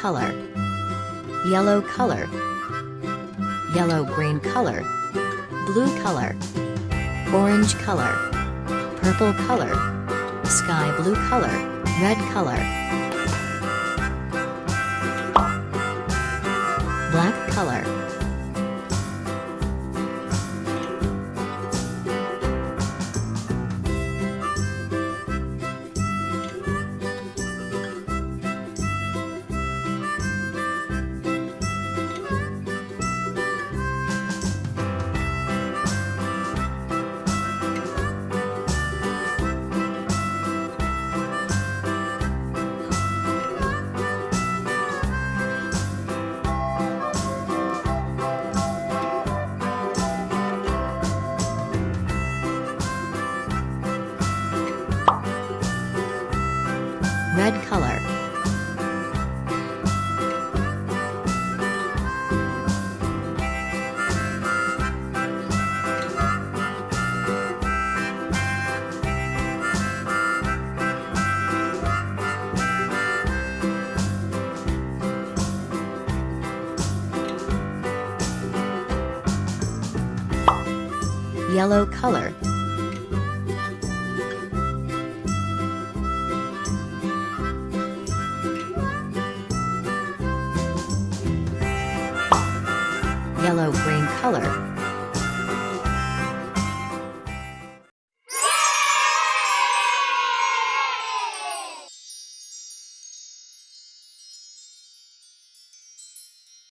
color, yellow color, yellow-green color, blue color, orange color, purple color, sky blue color, red color, black color, red color, yellow color, yellow-green color,